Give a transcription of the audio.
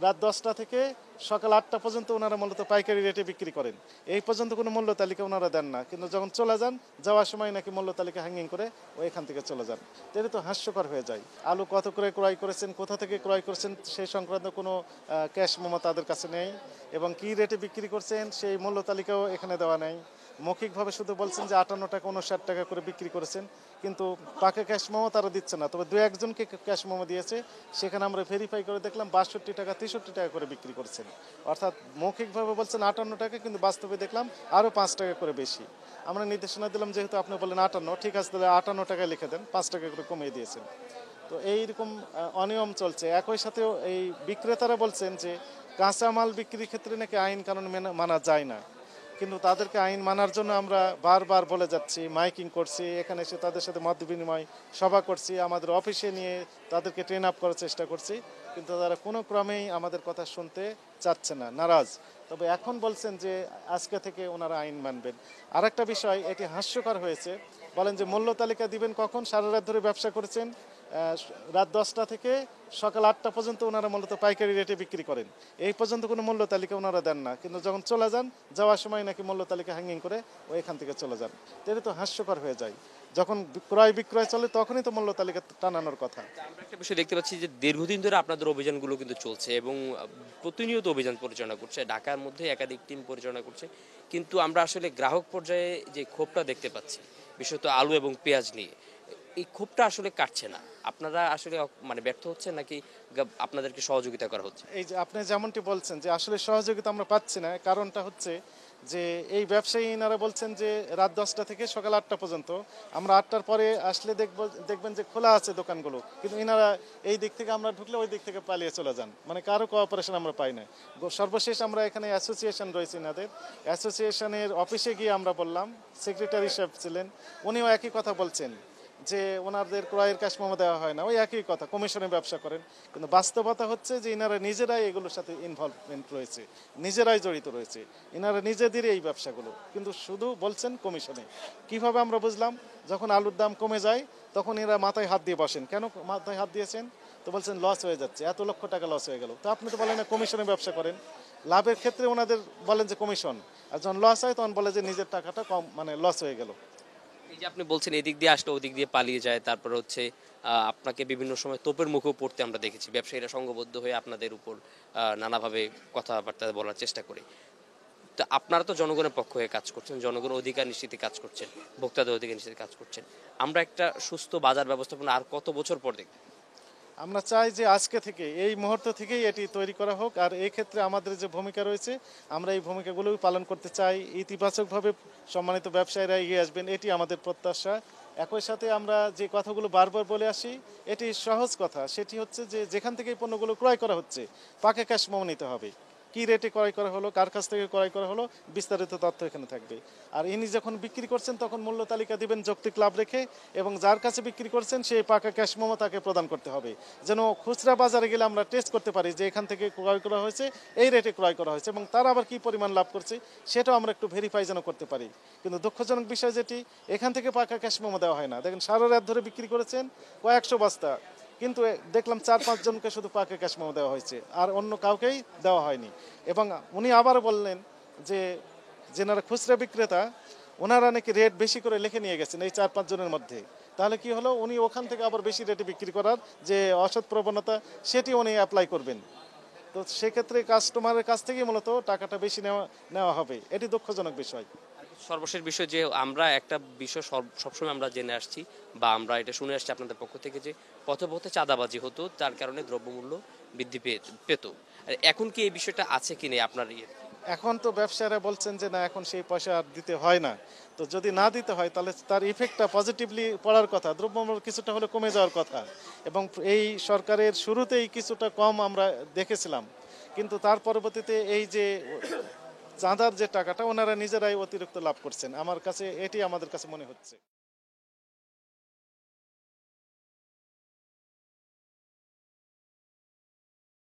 রাত 10টা থেকে সকাল 8টা পর্যন্ত ওনারা মূলত পাইকারি রেটে বিক্রি করেন। এই পর্যন্ত কোনো মূল্য তালিকা ওনারা দেন না, কিন্তু যখন চলে যান, যাওয়ার সময় নাকি মূল্য তালিকা হ্যাঙ্গিং করে এখান থেকে চলে যান। তো এটা তো হাস্যকর হয়ে যায়। আলু কত করে ক্রয় করেছেন, কোথা থেকে ক্রয় করেছেন সেই সংক্রান্ত কোনো ক্যাশ মেমো তাদের কাছে নেই, এবং কী রেটে বিক্রি করছেন সেই মূল্য তালিকাও এখানে দেওয়া নেই। মৌখিকভাবে শুধু বলছেন যে 58 টাকা 59 টাকা করে বিক্রি করেছেন, কিন্তু পাকা ক্যাশ মেমো তারা দিচ্ছে না। তবে দু একজনকে ক্যাশ মেমো দিয়েছে, সেখানে আমরা ভেরিফাই করে দেখলাম 62 টাকা 63 টাকা করে বিক্রি করছেন। অর্থাৎ মৌখিকভাবে বলছেন 58 টাকা, কিন্তু বাস্তবে দেখলাম আরও 5 টাকা করে বেশি। আমরা নির্দেশনা দিলাম, যেহেতু আপনি বললেন 58, ঠিক আছে তাহলে 58 টাকায় লিখে দেন, 5 টাকা করে কমিয়ে দিয়েছেন। তো এইরকম অনিয়ম চলছে। একই সাথেও এই বিক্রেতারা বলছেন যে কাঁচামাল বিক্রির ক্ষেত্রে নাকি আইন কানুন মানা যায় না, কিন্তু তাদেরকে আইন মানার জন্য আমরা বারবার বলে যাচ্ছি, মাইকিং করছি, এখানে এসে তাদের সাথে মত বিনিময় সভা করছি, আমাদের অফিসে নিয়ে তাদেরকে ট্রেন আপ করার চেষ্টা করছি, কিন্তু তারা কোনো ক্রমেই আমাদের কথা শুনতে চাচ্ছে না, নারাজ। তবে এখন বলছেন যে আজকে থেকে ওনারা আইন মানবেন। আরেকটা বিষয়, এটি হাস্যকর হয়েছে, বলেন যে মূল্য তালিকা দিবেন কখন? সারা রাত ধরে ব্যবসা করেছেন, রাত 10টা থেকে সকাল 8টা পর্যন্ত ওনারা মূলত পাইকারি রেটে বিক্রি করেন। এই পর্যন্ত কোনো মূল্য তালিকা ওনারা দেন না, কিন্তু যখন চলে যান, যাওয়ার সময় নাকি মূল্য তালিকা হ্যাঙ্গিং করে এখান থেকে চলে যান। এটা তো হাস্যকর হয়ে যায়। যখন ক্রয় বিক্রয় চলে তখনই তো মূল্য তালিকা টানানোর কথা। আমরা একটা বিষয় দেখতে পাচ্ছি যে দীর্ঘদিন ধরে আপনাদের অভিযানগুলো কিন্তু চলছে এবং প্রতিনিয়ত অভিযান পরিচালনা করছে, ঢাকার মধ্যে একাধিক টিম পরিচালনা করছে, কিন্তু আমরা আসলে গ্রাহক পর্যায়ে যে ক্ষোভটা দেখতে পাচ্ছি, বিশেষত আলু এবং পেঁয়াজ নিয়ে, এই ক্ষোভটা আসলে কাটছে না। আপনারা আসলে মানে ব্যর্থ হচ্ছেন নাকি আপনাদেরকে সহযোগিতা করা হচ্ছে? এই যে আপনি যেমনটি বলছেন যে আসলে সহযোগিতা আমরা পাচ্ছি না, কারণটা হচ্ছে যে এই ব্যবসায়ী ইনারা বলছেন যে রাত 10টা থেকে সকাল 8টা পর্যন্ত, আমরা 8টার পরে আসলে দেখবেন যে খোলা আছে দোকানগুলো, কিন্তু ইনারা এই দিক থেকে আমরা ঢুকলে ওই দিক থেকে পালিয়ে চলে যান, মানে কারো কোঅপারেশন আমরা পাই না। সর্বশেষ আমরা এখানে অ্যাসোসিয়েশন রয়েছে ইনাদের, অ্যাসোসিয়েশনের অফিসে গিয়ে আমরা বললাম, সেক্রেটারি সাহেব ছিলেন, উনিও একই কথা বলছেন যে ওনাদের ক্রয়ের ক্যাশ মেমো দেওয়া হয় না, ওই একই কথা, কমিশনে ব্যবসা করেন। কিন্তু বাস্তবতা হচ্ছে যে ইনারা নিজেরাই এগুলোর সাথে ইনভলভমেন্ট রয়েছে, নিজেরাই জড়িত রয়েছে, ইনারা নিজেদেরই এই ব্যবসাগুলো, কিন্তু শুধু বলছেন কমিশনে। কিভাবে আমরা বুঝলাম? যখন আলুর দাম কমে যায় তখন এরা মাথায় হাত দিয়ে বসেন। কেন মাথায় হাত দিয়েছেন? তো বলছেন লস হয়ে যাচ্ছে, এত লক্ষ টাকা লস হয়ে গেল। তো আপনি তো বলেন না কমিশনে ব্যবসা করেন, লাভের ক্ষেত্রে ওনাদের বলেন যে কমিশন, আর যখন লস হয় তখন বলে যে নিজের টাকাটা কম, মানে লস হয়ে গেল। এই যে আপনি বলছেন এদিক দিয়ে আসলে ওদিক দিয়ে পালিয়ে যায়, তারপরে হচ্ছে আপনাকে বিভিন্ন সময় তোপের মুখেও পড়তে আমরা দেখেছি, ব্যবসায়ীরা সংঘবদ্ধ হয়ে আপনাদের উপর নানাভাবে কথাবার্তা বলার চেষ্টা করে। তো আপনারা তো জনগণের পক্ষ হয়ে কাজ করছেন, জনগণের অধিকার নিশ্চিতে কাজ করছেন, ভোক্তাদের অধিকার নিশ্চিতে কাজ করছেন। আমরা একটা সুস্থ বাজার ব্যবস্থাপনা আর কত বছর পর দেখব? আমরা চাই যে আজকে থেকে, এই মুহূর্ত থেকেই এটি তৈরি করা হোক, আর এই ক্ষেত্রে আমাদের যে ভূমিকা রয়েছে আমরা এই ভূমিকাগুলোই পালন করতে চাই। ইতিবাচকভাবে সম্মানিত ব্যবসায়ীরা এগিয়ে আসবেন, এটি আমাদের প্রত্যাশা। একই সাথে আমরা যে কথাগুলো বারবার বলে আসি, এটি সহজ কথা, সেটি হচ্ছে যে যেখান থেকে এই পণ্যগুলো ক্রয় করা হচ্ছে পাকা ক্যাশ মেমো নিতে হবে। কী রেটে ক্রয় করা হলো, কার কাছ থেকে ক্রয় করা হলো, বিস্তারিত তথ্য এখানে থাকবে। আর ইনি যখন বিক্রি করছেন তখন মূল্য তালিকা দিবেন যৌক্তিক লাভ রেখে, এবং যার কাছে বিক্রি করছেন সেই পাকা ক্যাশ মেমো তাকে প্রদান করতে হবে, যেন খুচরা বাজারে গেলে আমরা টেস্ট করতে পারি যে এখান থেকে ক্রয় করা হয়েছে, এই রেটে ক্রয় করা হয়েছে, এবং তারা আবার কী পরিমাণ লাভ করছে সেটাও আমরা একটু ভেরিফাই যেন করতে পারি। কিন্তু দুঃখজনক বিষয় যেটি, এখান থেকে পাকা ক্যাশ মেমো দেওয়া হয় না। দেখেন সারা রাত ধরে বিক্রি করেছেন কয়েকশো বস্তা, কিন্তু দেখলাম 4-5 জনকে শুধু পাকা ক্যাশ মেমো দেওয়া হয়েছে, আর অন্য কাউকেই দেওয়া হয়নি। এবং উনি আবার বললেন যে যেনারা খুচরা বিক্রেতা, ওনারা নাকি রেট বেশি করে লিখে নিয়ে গেছেন এই 4-5 জনের মধ্যে। তাহলে কি হলো, উনি ওখান থেকে আবার বেশি রেটে বিক্রি করার যে অসৎ প্রবণতা, সেটি উনি অ্যাপ্লাই করবেন। তো সেক্ষেত্রে কাস্টমারের কাছ থেকেই মূলত টাকাটা বেশি নেওয়া হবে, এটি দুঃখজনক বিষয়। সর্বশেষ বিষয় যে আমরা একটা বিষয় সবসময় আমরা জেনে আসছি বা আমরা এটা শুনে আসছি আপনাদের পক্ষ থেকে, যে পথে পথে চাঁদাবাজি হতো, তার কারণে দ্রব্যমূল্য বৃদ্ধি পেত। আর এখন কি এই বিষয়টা আছে কি নেই আপনার এখন তো ব্যবসায়ীরা বলছেন যে না, এখন সেই পয়সা আর দিতে হয় না। তো যদি না দিতে হয় তাহলে তার ইফেক্টটা পজিটিভলি পড়ার কথা, দ্রব্যমূল্য কিছুটা হলে কমে যাওয়ার কথা। এবং এই সরকারের শুরুতেই কিছুটা কম আমরা দেখেছিলাম, কিন্তু তার পরবর্তীতে এই যে চাঁদার যে টাকাটা ওনারা নিজেরাই অতিরিক্ত লাভ করছেন, আমার কাছে এটি আমাদের কাছে মনে হচ্ছে।